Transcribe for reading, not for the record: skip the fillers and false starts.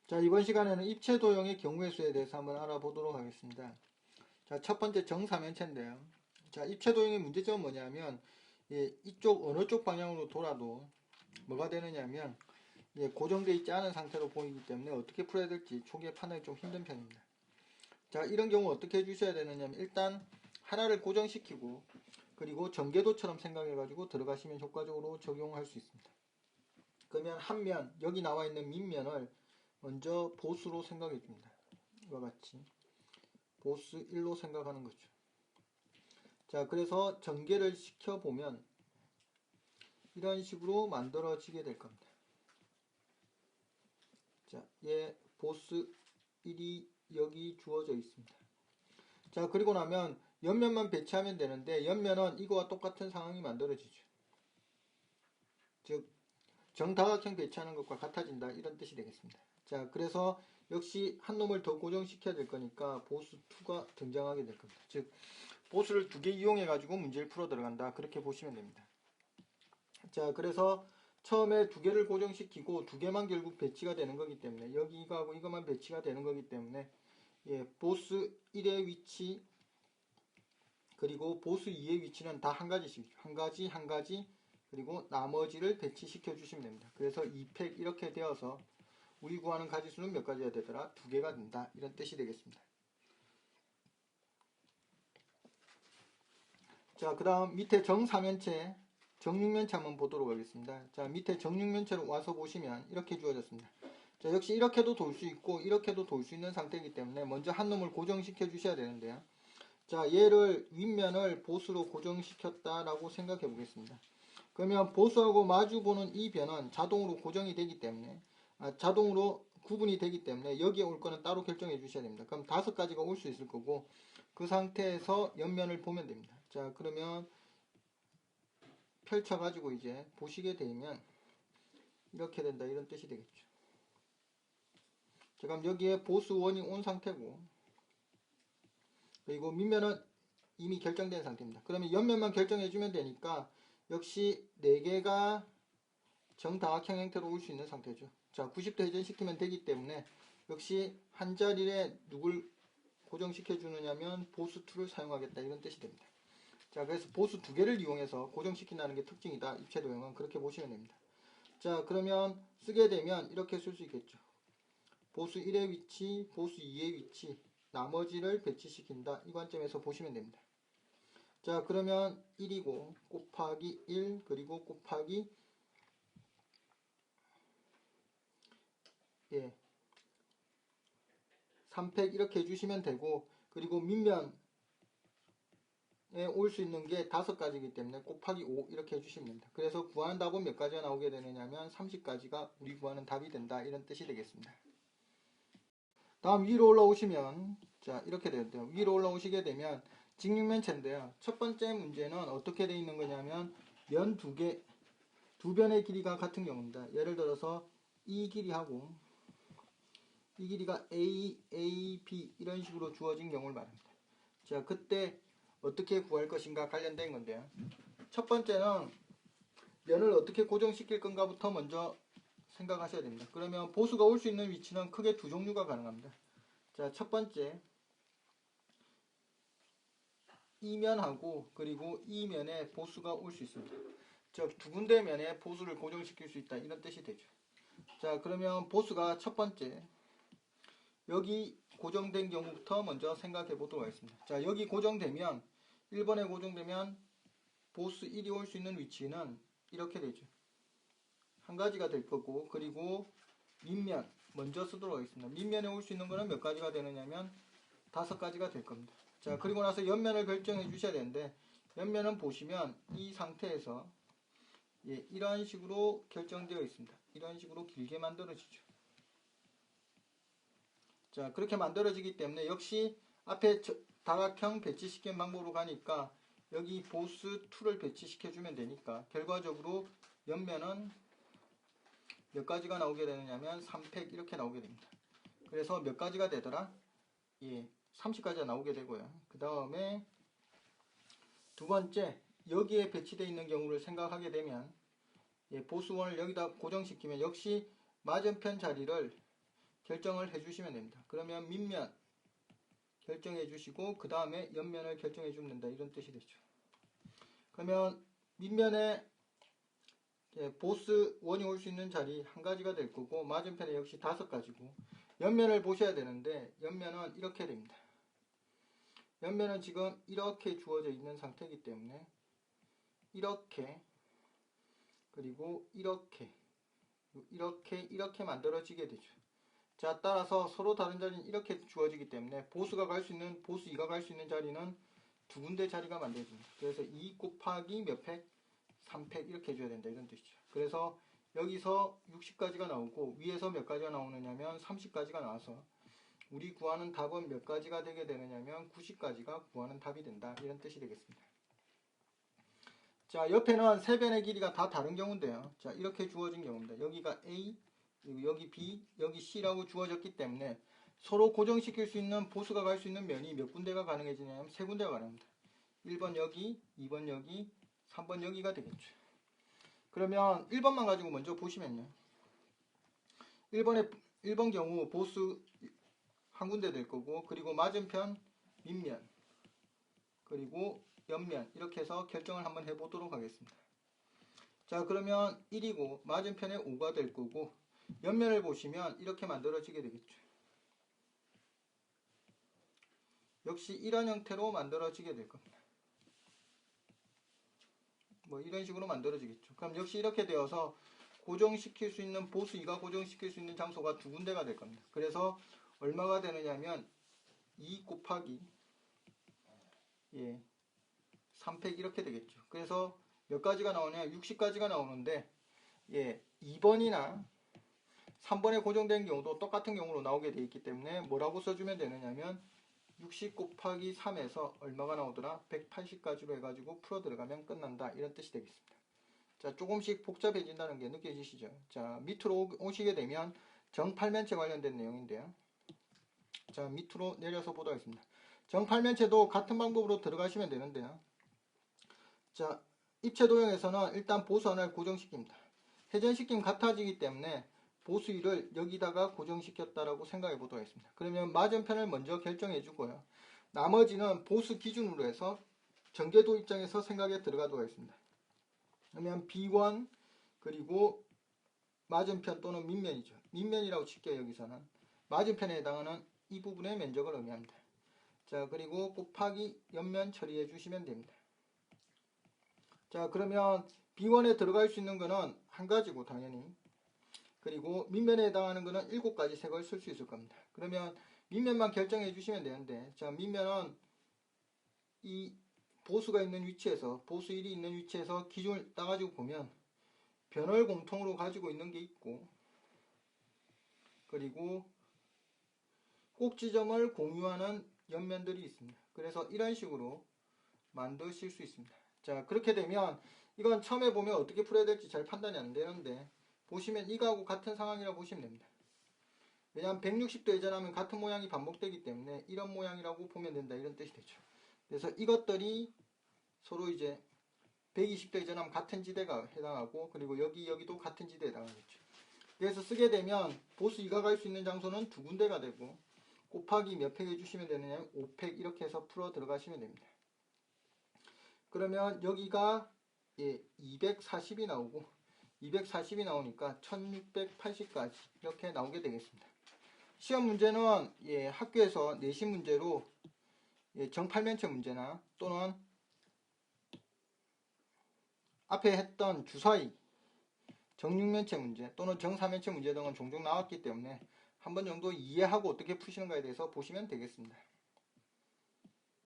자, 이번 시간에는 입체 도형의 경우의 수에 대해서 한번 알아보도록 하겠습니다. 자, 첫 번째 정사면체인데요. 자, 입체 도형의 문제점은 뭐냐면, 이쪽 어느 쪽 방향으로 돌아도 뭐가 되느냐면, 고정되어 있지 않은 상태로 보이기 때문에 어떻게 풀어야 될지 초기에 판단이 좀 힘든 편입니다. 자, 이런 경우 어떻게 해주셔야 되느냐면, 일단 하나를 고정시키고, 그리고 전개도처럼 생각해가지고 들어가시면 효과적으로 적용할 수 있습니다. 그러면 한 면, 여기 나와 있는 밑면을 먼저 보수로 생각해 줍니다. 이와 같이 보수 1로 생각하는 거죠. 자, 그래서 전개를 시켜보면 이런 식으로 만들어지게 될 겁니다. 자, 보수 1이 여기 주어져 있습니다. 자, 그리고 나면 옆면만 배치하면 되는데 옆면은 이거와 똑같은 상황이 만들어지죠. 즉 정다각형 배치하는 것과 같아진다, 이런 뜻이 되겠습니다. 자, 그래서 역시 한 놈을 더 고정시켜야 될 거니까 보수2가 등장하게 될 겁니다. 즉 보수를 두 개 이용해 가지고 문제를 풀어 들어간다, 그렇게 보시면 됩니다. 자, 그래서 처음에 두 개를 고정시키고 두 개만 결국 배치가 되는 거기 때문에, 여기 이거하고 이거만 배치가 되는 거기 때문에 보수 1의 위치 그리고 보수 2의 위치는 다 한 가지씩, 한 가지 그리고 나머지를 배치시켜 주시면 됩니다. 그래서 2팩 이렇게 되어서 우리 구하는 가지수는 몇 가지가 되더라? 두 개가 된다, 이런 뜻이 되겠습니다. 자, 그 다음 밑에 정사면체, 정육면체 한번 보도록 하겠습니다. 자, 밑에 정육면체로 와서 보시면 이렇게 주어졌습니다. 자, 역시 이렇게도 돌 수 있고 이렇게도 돌 수 있는 상태이기 때문에 먼저 한 놈을 고정시켜 주셔야 되는데요. 자, 얘를 윗면을 보수로 고정시켰다라고 생각해 보겠습니다. 그러면 보수하고 마주보는 이 변은 자동으로 고정이 되기 때문에, 자동으로 구분이 되기 때문에 여기에 올 거는 따로 결정해 주셔야 됩니다. 그럼 5가지가 올 수 있을 거고, 그 상태에서 옆면을 보면 됩니다. 자, 그러면 펼쳐가지고 이제 보시게 되면 이렇게 된다, 이런 뜻이 되겠죠. 자, 그럼 여기에 보수 1이 온 상태고, 그리고 밑면은 이미 결정된 상태입니다. 그러면 옆면만 결정해주면 되니까 역시 4개가 정다각형 형태로 올 수 있는 상태죠. 자, 90도 회전시키면 되기 때문에 역시 한 자리에 누굴 고정시켜 주느냐면 보수2를 사용하겠다, 이런 뜻이 됩니다. 자, 그래서 보수 2개를 이용해서 고정시킨다는 게 특징이다, 입체 도형은. 그렇게 보시면 됩니다. 자, 그러면 쓰게 되면 이렇게 쓸 수 있겠죠. 보수 1의 위치, 보수 2의 위치, 나머지를 배치시킨다, 이 관점에서 보시면 됩니다. 자, 그러면 1이고 곱하기 1 그리고 곱하기 3팩 이렇게 해주시면 되고, 그리고 밑면에 올 수 있는 게 5가지이기 때문에 곱하기 5 이렇게 해주시면 됩니다. 그래서 구하는 답은 몇 가지가 나오게 되느냐면 30가지가 우리 구하는 답이 된다, 이런 뜻이 되겠습니다. 다음 위로 올라오시면, 자, 이렇게 되는데요. 위로 올라오시게 되면 직육면체인데요. 첫 번째 문제는 어떻게 되어 있는 거냐면 면 2개, 두 변의 길이가 같은 경우입니다. 예를 들어서 이 길이하고 이 길이가 A, A, B 이런 식으로 주어진 경우를 말합니다. 자, 그때 어떻게 구할 것인가 관련된 건데요. 첫 번째는 면을 어떻게 고정시킬 건가부터 먼저 생각하셔야 됩니다. 그러면 보수가 올 수 있는 위치는 크게 두 종류가 가능합니다. 자, 첫 번째, 이 면하고 그리고 이 면에 보수가 올 수 있습니다. 즉, 두 군데 면에 보수를 고정시킬 수 있다, 이런 뜻이 되죠. 자, 그러면 보수가 첫 번째, 여기 고정된 경우부터 먼저 생각해 보도록 하겠습니다. 자, 여기 고정되면 1번에 고정되면 보수 1이 올 수 있는 위치는 이렇게 되죠. 한 가지가 될 거고, 그리고 밑면 먼저 쓰도록 하겠습니다. 밑면에 올 수 있는 거는 몇 가지가 되느냐면 5가지가 될 겁니다. 자, 그리고 나서 옆면을 결정해 주셔야 되는데, 옆면은 보시면 이 상태에서 이런 식으로 결정되어 있습니다. 이런 식으로 길게 만들어지죠. 자, 그렇게 만들어지기 때문에 역시 앞에 다각형 배치시킨 방법으로 가니까 여기 보수2를 배치시켜주면 되니까 결과적으로 옆면은 몇 가지가 나오게 되느냐면 3팩 이렇게 나오게 됩니다. 그래서 몇 가지가 되더라? 30가지가 나오게 되고요. 그 다음에 두 번째, 여기에 배치되어 있는 경우를 생각하게 되면 보수1을 여기다 고정시키면 역시 맞은편 자리를 결정을 해주시면 됩니다. 그러면 밑면 결정해 주시고 그 다음에 옆면을 결정해 주면 된다, 이런 뜻이 되죠. 그러면 밑면에 보스 원이 올 수 있는 자리 한 가지가 될 거고 맞은편에 역시 5가지고 옆면을 보셔야 되는데 옆면은 이렇게 됩니다. 옆면은 지금 이렇게 주어져 있는 상태이기 때문에 이렇게, 그리고 이렇게 만들어지게 되죠. 자, 따라서 서로 다른 자리는 이렇게 주어지기 때문에 보스가 갈 수 있는, 보스 2가 갈 수 있는 자리는 두 군데 자리가 만들어집니다. 그래서 2 곱하기 몇 팩? 3팩 이렇게 해줘야 된다, 이런 뜻이죠. 그래서 여기서 60가지가 나오고 위에서 몇 가지가 나오느냐면 30가지가 나와서 우리 구하는 답은 몇 가지가 되게 되느냐면 90가지가 구하는 답이 된다, 이런 뜻이 되겠습니다. 자, 옆에는 세 변의 길이가 다 다른 경우인데요. 자, 이렇게 주어진 경우입니다. 여기가 A, 그리고 여기 B, 여기 C라고 주어졌기 때문에 서로 고정시킬 수 있는, 보스가 갈 수 있는 면이 몇 군데가 가능해지냐면 3군데가 가능합니다. 1번 여기, 2번 여기, 3번 여기가 되겠죠. 그러면 1번만 가지고 먼저 보시면요. 1번 경우 보스 한 군데 될 거고, 그리고 맞은편, 밑면, 그리고 옆면, 이렇게 해서 결정을 한번 해보도록 하겠습니다. 자, 그러면 1이고 맞은편에 5가 될 거고 옆면을 보시면 이렇게 만들어지게 되겠죠. 역시 이런 형태로 만들어지게 될 겁니다. 뭐 이런 식으로 만들어지겠죠. 그럼 역시 이렇게 되어서 고정시킬 수 있는, 보스 2가 고정시킬 수 있는 장소가 두 군데가 될 겁니다. 그래서 얼마가 되느냐면 2 곱하기 3팩 이렇게 되겠죠. 그래서 몇 가지가 나오냐? 60가지가 나오는데 2번이나 3번에 고정된 경우도 똑같은 경우로 나오게 되어 있기 때문에 뭐라고 써주면 되느냐면 60 곱하기 3에서 얼마가 나오더라? 180가지로 해가지고 풀어 들어가면 끝난다, 이런 뜻이 되겠습니다. 자, 조금씩 복잡해진다는 게 느껴지시죠? 자, 밑으로 오시게 되면 정팔면체 관련된 내용인데요. 자, 밑으로 내려서 보도록 하겠습니다. 정팔면체도 같은 방법으로 들어가시면 되는데요. 자, 입체 도형에서는 일단 보스 하나를 고정시킵니다. 회전시키면 같아지기 때문에 보스 1을 여기다가 고정시켰다라고 생각해 보도록 하겠습니다. 그러면 맞은편을 먼저 결정해 주고요. 나머지는 보스 기준으로 해서 전개도 입장에서 생각에 들어가도록 하겠습니다. 그러면 B1, 그리고 맞은편 또는 밑면이죠. 밑면이라고 칠게요. 여기서는 맞은편에 해당하는 이 부분의 면적을 의미합니다. 자, 그리고 곱하기 옆면 처리해 주시면 됩니다. 자, 그러면 B1에 들어갈 수 있는 거는 한 가지고 당연히, 그리고 밑면에 해당하는 거는 7가지 색을 쓸 수 있을 겁니다. 그러면 밑면만 결정해 주시면 되는데, 자, 밑면은 이 보스가 있는 위치에서, 보스 1이 있는 위치에서 기준을 따가지고 보면 변을 공통으로 가지고 있는 게 있고, 그리고 꼭지점을 공유하는 옆면들이 있습니다. 그래서 이런 식으로 만드실 수 있습니다. 자, 그렇게 되면 이건 처음에 보면 어떻게 풀어야 될지 잘 판단이 안 되는데 보시면 이거하고 같은 상황이라고 보시면 됩니다. 왜냐하면 160도 회전하면 같은 모양이 반복되기 때문에 이런 모양이라고 보면 된다, 이런 뜻이 되죠. 그래서 이것들이 서로 이제 120도 회전하면 같은 지대가 해당하고, 그리고 여기도 같은 지대에 해당하겠죠. 그래서 쓰게 되면 보스 2가 갈 수 있는 장소는 두 군데가 되고 곱하기 몇 팩 해주시면 되느냐? 5팩 이렇게 해서 풀어 들어가시면 됩니다. 그러면 여기가 240이 나오고 240이 나오니까 1680까지 이렇게 나오게 되겠습니다. 시험 문제는 학교에서 내신 문제로 정팔면체 문제나 또는 앞에 했던 주사위, 정육면체 문제 또는 정사면체 문제 등은 종종 나왔기 때문에 한 번 정도 이해하고 어떻게 푸시는가에 대해서 보시면 되겠습니다.